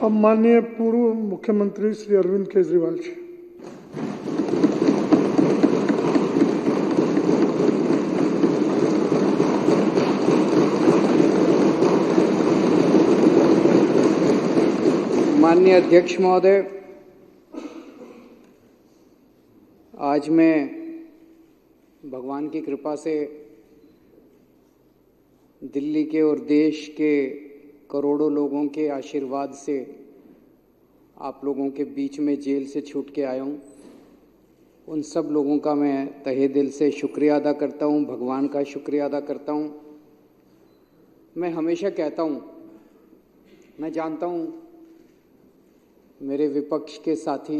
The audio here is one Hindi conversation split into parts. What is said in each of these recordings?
अब माननीय पूर्व मुख्यमंत्री श्री अरविंद केजरीवाल जी। माननीय अध्यक्ष महोदय, आज मैं भगवान की कृपा से दिल्ली के और देश के करोड़ों लोगों के आशीर्वाद से आप लोगों के बीच में जेल से छूट के आया हूँ। उन सब लोगों का मैं तहे दिल से शुक्रिया अदा करता हूँ, भगवान का शुक्रिया अदा करता हूँ। मैं हमेशा कहता हूँ, मैं जानता हूँ मेरे विपक्ष के साथी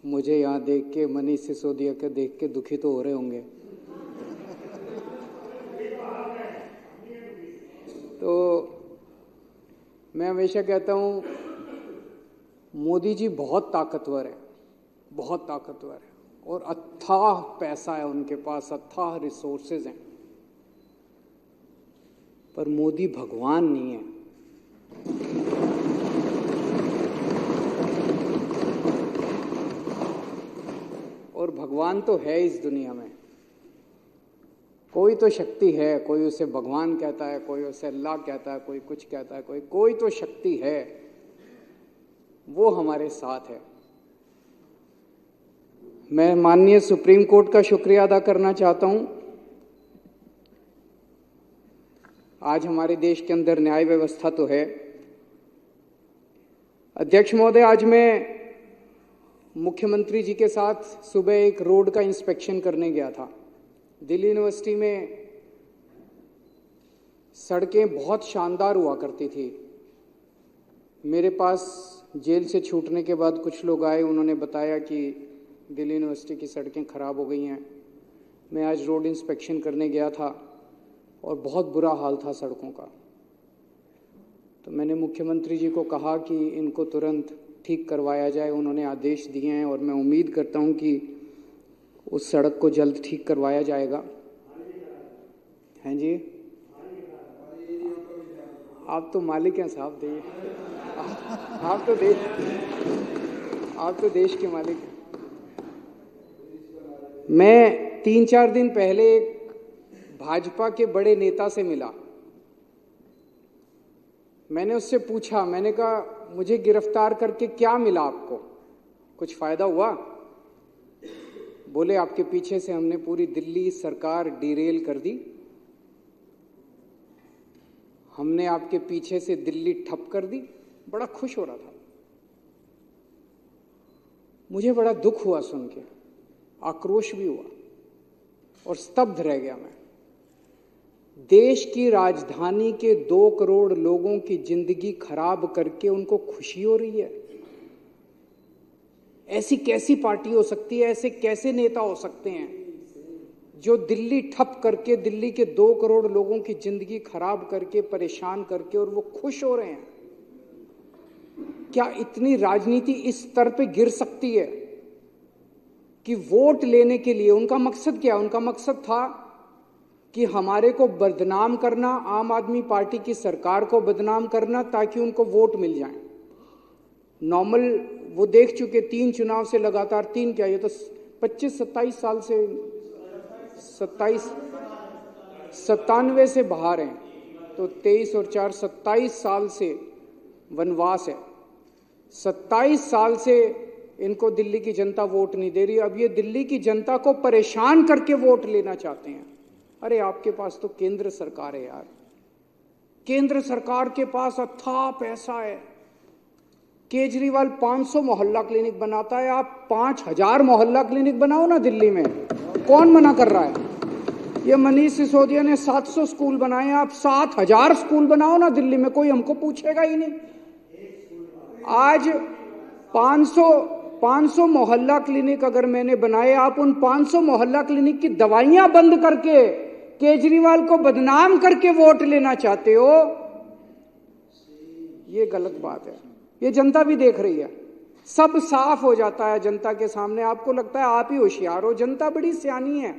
मुझे यहाँ देख के, मनीष सिसोदिया के देख के दुखी तो हो रहे होंगे। तो मैं हमेशा कहता हूँ मोदी जी बहुत ताकतवर है, बहुत ताकतवर है और अथाह पैसा है उनके पास, अथाह रिसोर्सेज हैं, पर मोदी भगवान नहीं है। और भगवान तो है इस दुनिया में, कोई तो शक्ति है, कोई उसे भगवान कहता है, कोई उसे अल्लाह कहता है, कोई कुछ कहता है, कोई तो शक्ति है, वो हमारे साथ है। मैं माननीय सुप्रीम कोर्ट का शुक्रिया अदा करना चाहता हूं। आज हमारे देश के अंदर न्याय व्यवस्था तो है। अध्यक्ष महोदय, आज मैं मुख्यमंत्री जी के साथ सुबह एक रोड का इंस्पेक्शन करने गया था। दिल्ली यूनिवर्सिटी में सड़कें बहुत शानदार हुआ करती थी। मेरे पास जेल से छूटने के बाद कुछ लोग आए, उन्होंने बताया कि दिल्ली यूनिवर्सिटी की सड़कें ख़राब हो गई हैं। मैं आज रोड इंस्पेक्शन करने गया था और बहुत बुरा हाल था सड़कों का। तो मैंने मुख्यमंत्री जी को कहा कि इनको तुरंत ठीक करवाया जाए। उन्होंने आदेश दिए हैं और मैं उम्मीद करता हूं कि उस सड़क को जल्द ठीक करवाया जाएगा। हैं जी, आप तो मालिक हैं साहब, देखिए आप तो देश के मालिक हैं। मैं 3-4 दिन पहले एक भाजपा के बड़े नेता से मिला। मैंने उससे पूछा, मैंने कहा मुझे गिरफ्तार करके क्या मिला आपको, कुछ फायदा हुआ? बोले आपके पीछे से हमने पूरी दिल्ली सरकार डिरेल कर दी, हमने आपके पीछे से दिल्ली ठप कर दी। बड़ा खुश हो रहा था। मुझे बड़ा दुख हुआ सुन के, आक्रोश भी हुआ और स्तब्ध रह गया मैं। देश की राजधानी के 2 करोड़ लोगों की जिंदगी खराब करके उनको खुशी हो रही है। ऐसी कैसी पार्टी हो सकती है, ऐसे कैसे नेता हो सकते हैं जो दिल्ली ठप करके, दिल्ली के 2 करोड़ लोगों की जिंदगी खराब करके, परेशान करके, और वो खुश हो रहे हैं? क्या इतनी राजनीति इस स्तर पे गिर सकती है कि वोट लेने के लिए उनका मकसद क्या? उनका मकसद था कि हमारे को बदनाम करना, आम आदमी पार्टी की सरकार को बदनाम करना, ताकि उनको वोट मिल जाए। नॉर्मल वो देख चुके 3 चुनाव से लगातार, 3 क्या, ये तो 25-27 साल से, 97 से बाहर हैं, तो 23 और 4 27 साल से वनवास है। 27 साल से इनको दिल्ली की जनता वोट नहीं दे रही। अब ये दिल्ली की जनता को परेशान करके वोट लेना चाहते हैं। अरे आपके पास तो केंद्र सरकार है यार, केंद्र सरकार के पास अथाह पैसा है। केजरीवाल 500 मोहल्ला क्लिनिक बनाता है, आप 5000 मोहल्ला क्लिनिक बनाओ ना दिल्ली में, कौन मना कर रहा है? ये मनीष सिसोदिया ने 700 स्कूल बनाए, आप 7000 स्कूल बनाओ ना दिल्ली में, कोई हमको पूछेगा ही नहीं। आज 500 मोहल्ला क्लिनिक अगर मैंने बनाए, आप उन 500 मोहल्ला क्लिनिक की दवाइयां बंद करके केजरीवाल को बदनाम करके वोट लेना चाहते हो, ये गलत बात है। ये जनता भी देख रही है, सब साफ हो जाता है जनता के सामने। आपको लगता है आप ही होशियार हो, जनता बड़ी सियानी है।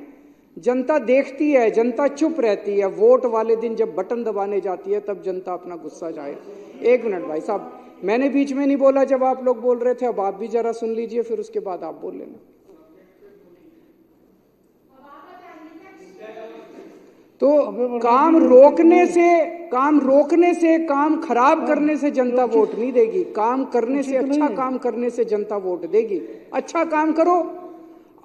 जनता देखती है, जनता चुप रहती है। वोट वाले दिन जब बटन दबाने जाती है तब जनता अपना गुस्सा जाए। 1 मिनट भाई साहब, मैंने बीच में नहीं बोला जब आप लोग बोल रहे थे, अब आप भी जरा सुन लीजिए, फिर उसके बाद आप बोल लेना। तो काम रोकने से, काम खराब करने से जनता वोट नहीं देगी। काम करने से, अच्छा काम करने से जनता वोट देगी। अच्छा काम करो।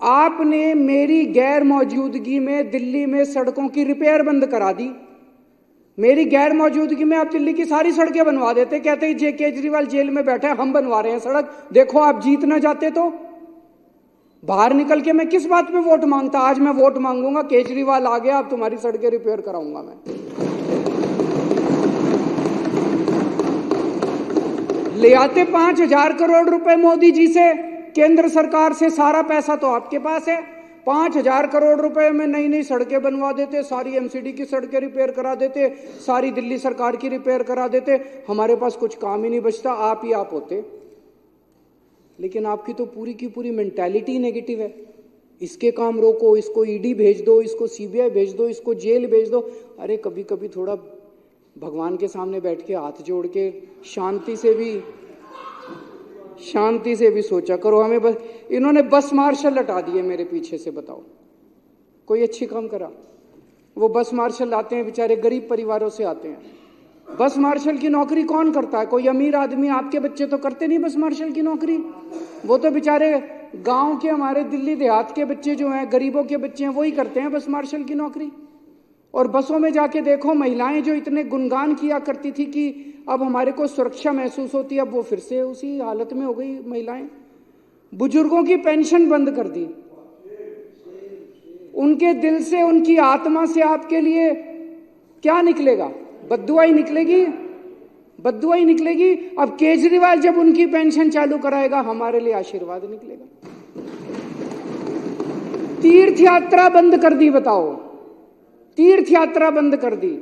आपने मेरी गैर मौजूदगी में दिल्ली में सड़कों की रिपेयर बंद करा दी। मेरी गैर मौजूदगी में आप दिल्ली की सारी सड़कें बनवा देते, कहते ही जे केजरीवाल जेल में बैठा है, हम बनवा रहे हैं सड़क, देखो आप जीत ना जाते तो। बाहर निकल के मैं किस बात पे वोट मांगता? आज मैं वोट मांगूंगा, केजरीवाल आ गया, अब तुम्हारी सड़कें रिपेयर कराऊंगा मैं। ले आते 5,000 करोड़ रुपए मोदी जी से, केंद्र सरकार से, सारा पैसा तो आपके पास है। 5,000 करोड़ रुपए में नई नई सड़कें बनवा देते, सारी एमसीडी की सड़कें रिपेयर करा देते, सारी दिल्ली सरकार की रिपेयर करा देते। हमारे पास कुछ काम ही नहीं बचता, आप ही आप होते। लेकिन आपकी तो पूरी की पूरी मेंटालिटी नेगेटिव है। इसके काम रोको, इसको ईडी भेज दो, इसको सीबीआई भेज दो, इसको जेल भेज दो। अरे कभी कभी थोड़ा भगवान के सामने बैठ के हाथ जोड़ के शांति से भी सोचा करो। हमें बस इन्होंने बस मार्शल लटा दिए मेरे पीछे से, बताओ कोई अच्छी काम करा? वो बस मार्शल आते हैं, बेचारे गरीब परिवारों से आते हैं। बस मार्शल की नौकरी कौन करता है? कोई अमीर आदमी, आपके बच्चे तो करते नहीं बस मार्शल की नौकरी। वो तो बेचारे गांव के, हमारे दिल्ली देहात के बच्चे जो हैं, गरीबों के बच्चे हैं, वही करते हैं बस मार्शल की नौकरी। और बसों में जाके देखो, महिलाएं जो इतने गुणगान किया करती थी कि अब हमारे को सुरक्षा महसूस होती है, अब वो फिर से उसी हालत में हो गई महिलाएं। बुजुर्गों की पेंशन बंद कर दी। उनके दिल से, उनकी आत्मा से आपके लिए क्या निकलेगा? बद्दुआ ही निकलेगी, बद्दुआ ही निकलेगी। अब केजरीवाल जब उनकी पेंशन चालू कराएगा, हमारे लिए आशीर्वाद निकलेगा। तीर्थ यात्रा बंद कर दी, बताओ, तीर्थ यात्रा बंद कर दी।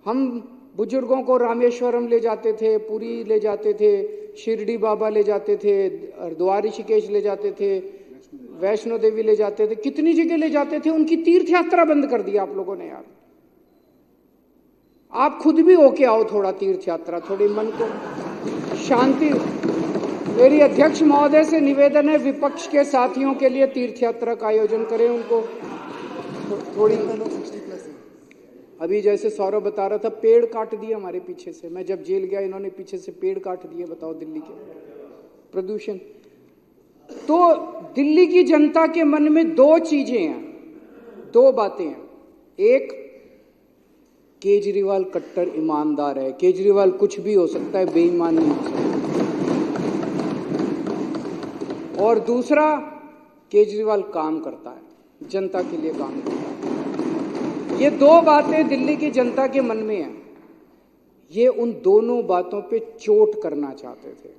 हम बुजुर्गों को रामेश्वरम ले जाते थे, पुरी ले जाते थे, शिरडी बाबा ले जाते थे, हरिद्वार ऋषिकेश ले जाते थे, वैष्णो देवी ले जाते थे, कितनी जगह ले जाते थे। उनकी तीर्थ यात्रा बंद कर दी आप लोगों ने। यार आप खुद भी होके आओ थोड़ा तीर्थ यात्रा, थोड़ी मन को शांति। मेरी अध्यक्ष महोदय से निवेदन है, विपक्ष के साथियों के लिए तीर्थ यात्रा का आयोजन करें। उनको थोड़ी, अभी जैसे सौरभ बता रहा था, पेड़ काट दिए हमारे पीछे से। मैं जब जेल गया, इन्होंने पीछे से पेड़ काट दिए, बताओ दिल्ली के प्रदूषण। तो दिल्ली की जनता के मन में दो चीजें हैं, दो बातें हैं। एक, केजरीवाल कट्टर ईमानदार है, केजरीवाल कुछ भी हो सकता है, बेईमान नहीं हो सकता। और दूसरा, केजरीवाल काम करता है, जनता के लिए काम करता है। ये दो बातें दिल्ली की जनता के मन में हैं। ये उन दोनों बातों पे चोट करना चाहते थे।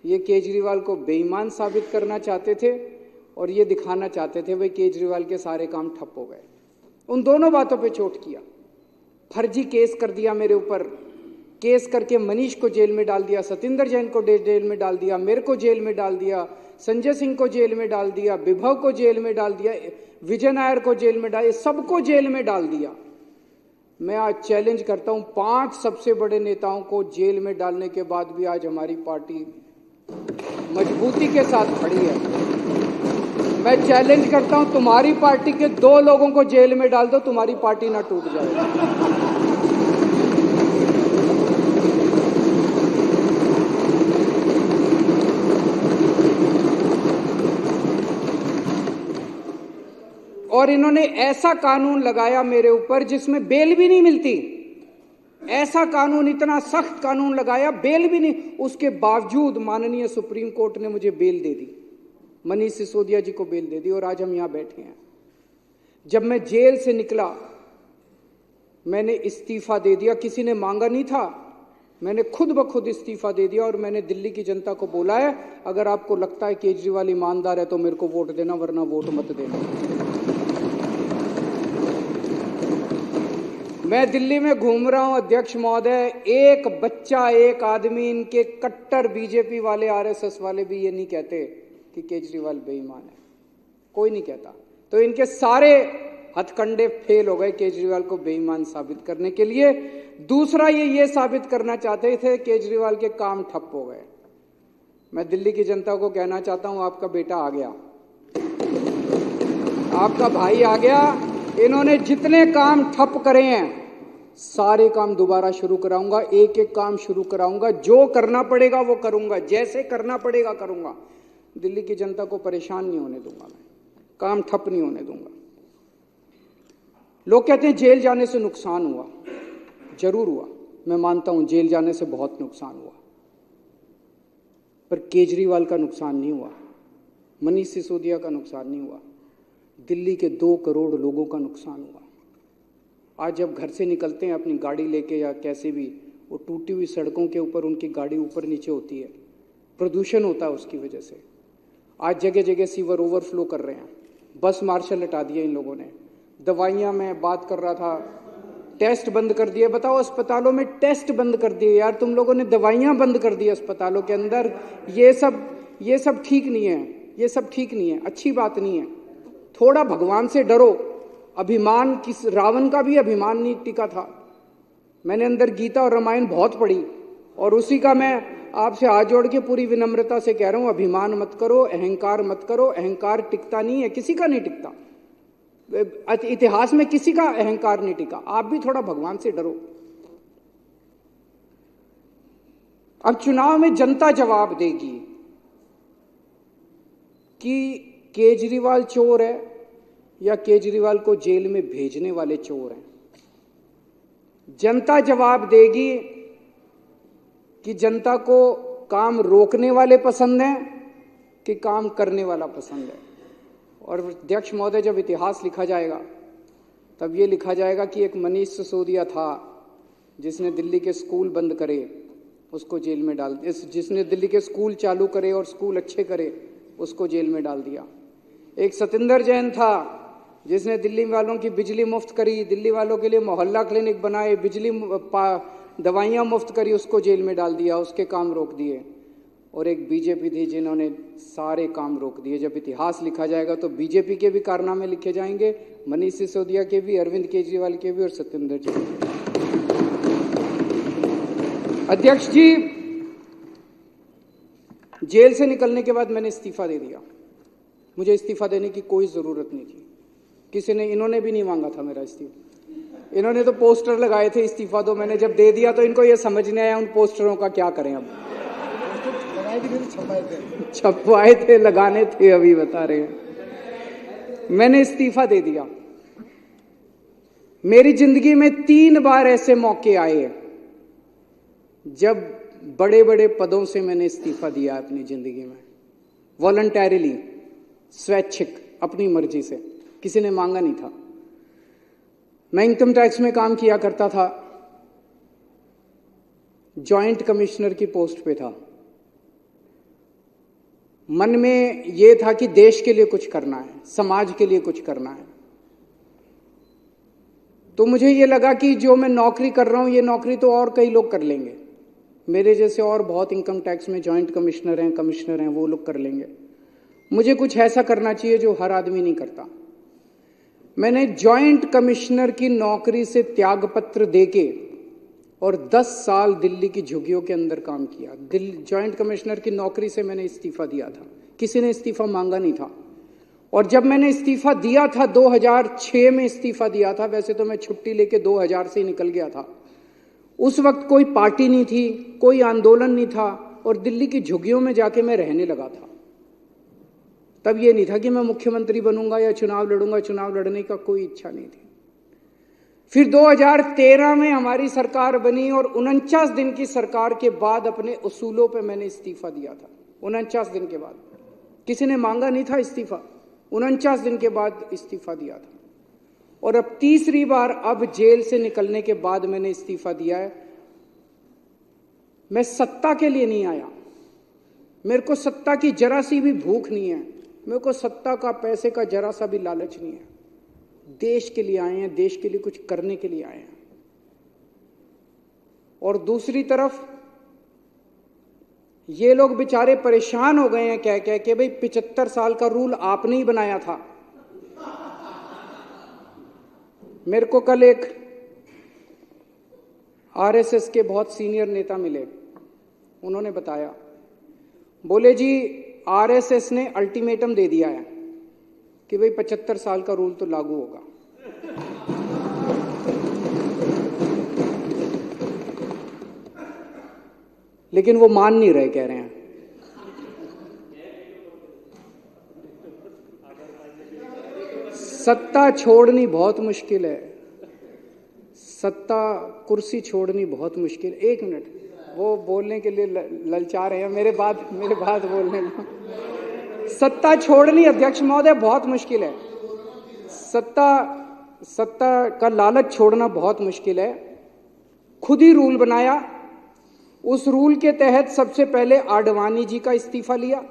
ये केजरीवाल को बेईमान साबित करना चाहते थे और ये दिखाना चाहते थे भाई केजरीवाल के सारे काम ठप हो गए। उन दोनों बातों पे चोट किया। फर्जी केस कर दिया मेरे ऊपर, केस करके मनीष को जेल में डाल दिया, सतिंदर जैन को जेल में डाल दिया, मेरे को जेल में डाल दिया, संजय सिंह को जेल में डाल दिया, विभव को जेल में डाल दिया, विजय नायर को जेल में डाल, सबको जेल में डाल दिया। मैं आज चैलेंज करता हूं, 5 सबसे बड़े नेताओं को जेल में डालने के बाद भी आज हमारी पार्टी मजबूती के साथ खड़ी है। मैं चैलेंज करता हूं, तुम्हारी पार्टी के 2 लोगों को जेल में डाल दो, तुम्हारी पार्टी ना टूट जाए। और इन्होंने ऐसा कानून लगाया मेरे ऊपर जिसमें बेल भी नहीं मिलती। ऐसा कानून, इतना सख्त कानून लगाया, बेल भी नहीं। उसके बावजूद माननीय सुप्रीम कोर्ट ने मुझे बेल दे दी, मनीष सिसोदिया जी को बेल दे दी और आज हम यहां बैठे हैं। जब मैं जेल से निकला, मैंने इस्तीफा दे दिया। किसी ने मांगा नहीं था, मैंने खुद ब खुद इस्तीफा दे दिया। और मैंने दिल्ली की जनता को बोला है, अगर आपको लगता है केजरीवाल ईमानदार है तो मेरे को वोट देना, वरना वोट मत देना। मैं दिल्ली में घूम रहा हूं अध्यक्ष महोदय, एक बच्चा, एक आदमी, इनके कट्टर बीजेपी वाले, आरएसएस वाले भी ये नहीं कहते कि केजरीवाल बेईमान है, कोई नहीं कहता। तो इनके सारे हथकंडे फेल हो गए केजरीवाल को बेईमान साबित करने के लिए। दूसरा ये साबित करना चाहते थे केजरीवाल के काम ठप हो गए। मैं दिल्ली की जनता को कहना चाहता हूं, आपका बेटा आ गया, आपका भाई आ गया। इन्होंने जितने काम ठप करे हैं सारे काम दोबारा शुरू कराऊंगा, एक एक काम शुरू कराऊंगा, जो करना पड़ेगा वो करूंगा, जैसे करना पड़ेगा करूंगा। दिल्ली की जनता को परेशान नहीं होने दूंगा, मैं काम ठप नहीं होने दूंगा। लोग कहते हैं जेल जाने से नुकसान हुआ, जरूर हुआ, मैं मानता हूं जेल जाने से बहुत नुकसान हुआ, पर केजरीवाल का नुकसान नहीं हुआ, मनीष सिसोदिया का नुकसान नहीं हुआ, दिल्ली के 2 करोड़ लोगों का नुकसान हुआ। आज जब घर से निकलते हैं अपनी गाड़ी लेके या कैसे भी, वो टूटी हुई सड़कों के ऊपर उनकी गाड़ी ऊपर नीचे होती है, प्रदूषण होता है उसकी वजह से। आज जगह जगह सीवर ओवरफ्लो कर रहे हैं, बस मार्शल हटा दिए इन लोगों ने। दवाइयाँ, मैं बात कर रहा था, टेस्ट बंद कर दिए। बताओ, अस्पतालों में टेस्ट बंद कर दिए यार, तुम लोगों ने दवाइयाँ बंद कर दी अस्पतालों के अंदर। ये सब ठीक नहीं है, ये सब ठीक नहीं है, अच्छी बात नहीं है। थोड़ा भगवान से डरो। अभिमान, किस रावण का भी अभिमान नहीं टिका था। मैंने अंदर गीता और रामायण बहुत पढ़ी और उसी का मैं आपसे हाथ जोड़ के पूरी विनम्रता से कह रहा हूं, अभिमान मत करो, अहंकार मत करो। अहंकार टिकता नहीं है, किसी का नहीं टिकता। इतिहास में किसी का अहंकार नहीं टिका। आप भी थोड़ा भगवान से डरो। अब चुनाव में जनता जवाब देगी कि केजरीवाल चोर है या केजरीवाल को जेल में भेजने वाले चोर हैं। जनता जवाब देगी कि जनता को काम रोकने वाले पसंद हैं कि काम करने वाला पसंद है। और अध्यक्ष महोदय, जब इतिहास लिखा जाएगा तब ये लिखा जाएगा कि एक मनीष सिसोदिया था जिसने दिल्ली के स्कूल बंद करे, उसको जेल में डाल दिया। जिसने दिल्ली के स्कूल चालू करे और स्कूल अच्छे करे, उसको जेल में डाल दिया। एक सतिंदर जैन था जिसने दिल्ली वालों की बिजली मुफ्त करी, दिल्ली वालों के लिए मोहल्ला क्लिनिक बनाए, दवाइयाँ मुफ्त करी, उसको जेल में डाल दिया, उसके काम रोक दिए। और एक बीजेपी थी जिन्होंने सारे काम रोक दिए। जब इतिहास लिखा जाएगा तो बीजेपी के भी कारनामे लिखे जाएंगे, मनीष सिसोदिया के भी, अरविंद केजरीवाल के भी और सत्येंद्र जी। अध्यक्ष जी, जेल से निकलने के बाद मैंने इस्तीफा दे दिया। मुझे इस्तीफा देने की कोई जरूरत नहीं थी। किसी ने, इन्होंने भी नहीं मांगा था मेरा इस्तीफा। इन्होंने तो पोस्टर लगाए थे इस्तीफा दो। मैंने जब दे दिया तो इनको ये समझ नहीं आया उन पोस्टरों का क्या करें। अब छपवाए थे, लगाने थे, अभी बता रहे हैं। मैंने इस्तीफा दे दिया। मेरी जिंदगी में 3 बार ऐसे मौके आए जब बड़े बड़े पदों से मैंने इस्तीफा दिया अपनी जिंदगी में, वॉलंटरीली, स्वैच्छिक, अपनी मर्जी से, किसी ने मांगा नहीं था। मैं इनकम टैक्स में काम किया करता था, जॉइंट कमिश्नर की पोस्ट पे था। मन में ये था कि देश के लिए कुछ करना है, समाज के लिए कुछ करना है। तो मुझे ये लगा कि जो मैं नौकरी कर रहा हूं, ये नौकरी तो और कई लोग कर लेंगे, मेरे जैसे और बहुत इनकम टैक्स में जॉइंट कमिश्नर हैं, कमिश्नर हैं, वो लोग कर लेंगे। मुझे कुछ ऐसा करना चाहिए जो हर आदमी नहीं करता। मैंने जॉइंट कमिश्नर की नौकरी से त्यागपत्र देके और 10 साल दिल्ली की झुग्गियों के अंदर काम किया। जॉइंट कमिश्नर की नौकरी से मैंने इस्तीफा दिया था, किसी ने इस्तीफा मांगा नहीं था। और जब मैंने इस्तीफा दिया था, 2006 में इस्तीफा दिया था, वैसे तो मैं छुट्टी लेके 2000 से ही निकल गया था। उस वक्त कोई पार्टी नहीं थी, कोई आंदोलन नहीं था, और दिल्ली की झुग्गियों में जाके मैं रहने लगा था। तब ये नहीं था कि मैं मुख्यमंत्री बनूंगा या चुनाव लड़ूंगा, चुनाव लड़ने का कोई इच्छा नहीं थी। फिर 2013 में हमारी सरकार बनी और 49 दिन की सरकार के बाद अपने उसूलों पे मैंने इस्तीफा दिया था। 49 दिन के बाद, किसी ने मांगा नहीं था इस्तीफा, 49 दिन के बाद इस्तीफा दिया था। और अब तीसरी बार, अब जेल से निकलने के बाद मैंने इस्तीफा दिया है। मैं सत्ता के लिए नहीं आया, मेरे को सत्ता की जरा सी भी भूख नहीं है, मेरे को सत्ता का, पैसे का जरा सा भी लालच नहीं है। देश के लिए आए हैं, देश के लिए कुछ करने के लिए आए हैं। और दूसरी तरफ ये लोग बेचारे परेशान हो गए हैं कह कह के, भाई 75 साल का रूल आपने ही बनाया था, मेरे को कल एक आरएसएस के बहुत सीनियर नेता मिले, उन्होंने बताया, बोले जी आरएसएस ने अल्टीमेटम दे दिया है कि भाई 75 साल का रूल तो लागू होगा। लेकिन वो मान नहीं रहे, कह रहे हैं सत्ता छोड़नी बहुत मुश्किल है, सत्ता कुर्सी छोड़नी बहुत मुश्किल। एक मिनट, वो बोलने के लिए ललचा रहे हैं, मेरे बात बोलने में। सत्ता छोड़नी अध्यक्ष महोदय बहुत मुश्किल है, सत्ता का लालच छोड़ना बहुत मुश्किल है। खुद ही रूल बनाया, उस रूल के तहत सबसे पहले आडवाणी जी का इस्तीफा लिया,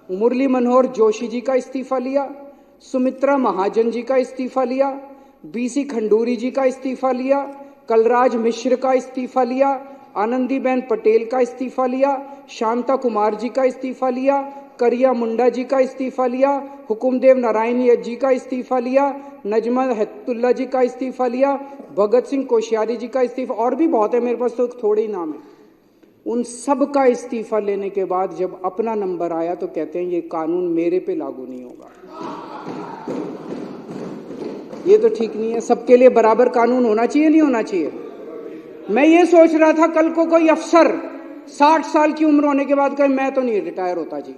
मुरली मनोहर जोशी जी का इस्तीफा लिया, सुमित्रा महाजन जी का इस्तीफा लिया, बीसी खंडूरी जी का इस्तीफा लिया, कलराज मिश्र का इस्तीफा लिया, आनंदीबेन पटेल का इस्तीफा लिया, शांता कुमार जी का इस्तीफा लिया, करिया मुंडा जी का इस्तीफा लिया, हुकुमदेव नारायण जी का इस्तीफा लिया, नजमा हेतुल्ला जी का इस्तीफा लिया, भगत सिंह कोश्यारी जी का इस्तीफा, और भी बहुत है, मेरे पास तो थोड़े ही नाम है। उन सब का इस्तीफा लेने के बाद जब अपना नंबर आया तो कहते हैं ये कानून मेरे पे लागू नहीं होगा। ये तो ठीक नहीं है। सबके लिए बराबर कानून होना चाहिए, नहीं होना चाहिए? मैं ये सोच रहा था कल को कोई अफसर 60 साल की उम्र होने के बाद कहे मैं तो नहीं रिटायर होता जी,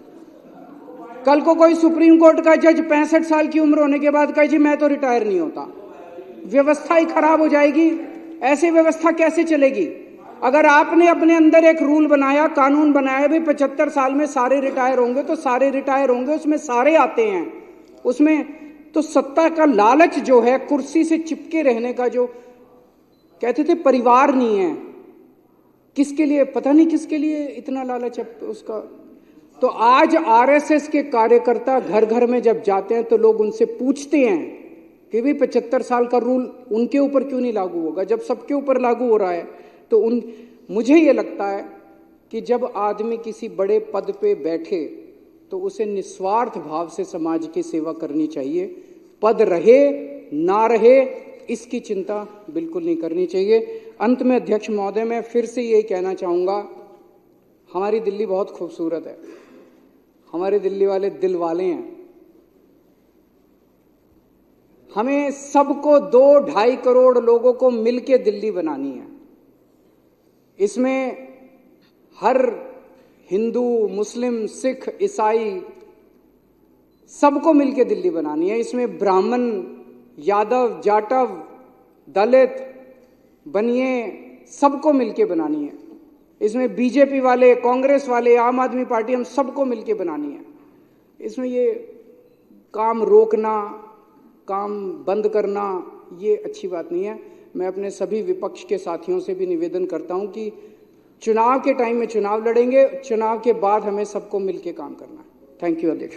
कल को कोई सुप्रीम कोर्ट का जज 65 साल की उम्र होने के बाद कहे जी मैं तो रिटायर नहीं होता। व्यवस्था ही खराब हो जाएगी। ऐसी व्यवस्था कैसे चलेगी? अगर आपने अपने अंदर एक रूल बनाया, कानून बनाया भी 75 साल में सारे रिटायर होंगे, तो सारे रिटायर होंगे, उसमें सारे आते हैं, उसमें तो सत्ता का लालच जो है, कुर्सी से चिपके रहने का, जो कहते थे परिवार नहीं है, किसके लिए पता नहीं, किसके लिए इतना लालच है उसका। तो आज आरएसएस के कार्यकर्ता घर घर में जब जाते हैं तो लोग उनसे पूछते हैं कि भाई 75 साल का रूल उनके ऊपर क्यों नहीं लागू होगा, जब सबके ऊपर लागू हो रहा है। तो मुझे ये लगता है कि जब आदमी किसी बड़े पद पे बैठे तो उसे निस्वार्थ भाव से समाज की सेवा करनी चाहिए। पद रहे ना रहे इसकी चिंता बिल्कुल नहीं करनी चाहिए। अंत में अध्यक्ष महोदय, मैं फिर से यही कहना चाहूँगा, हमारी दिल्ली बहुत खूबसूरत है, हमारे दिल्ली वाले दिल वाले हैं। हमें सबको 2-2.5 करोड़ लोगों को मिलके दिल्ली बनानी है। इसमें हर हिंदू, मुस्लिम, सिख, ईसाई सबको मिलके दिल्ली बनानी है। इसमें ब्राह्मण, यादव, जाटव, दलित, बनिए सबको मिलके बनानी है। इसमें बीजेपी वाले, कांग्रेस वाले, आम आदमी पार्टी, हम सबको मिलके बनानी है। इसमें ये काम रोकना, काम बंद करना, ये अच्छी बात नहीं है। मैं अपने सभी विपक्ष के साथियों से भी निवेदन करता हूं कि चुनाव के टाइम में चुनाव लड़ेंगे, चुनाव के बाद हमें सबको मिलके काम करना है। थैंक यू अध्यक्ष।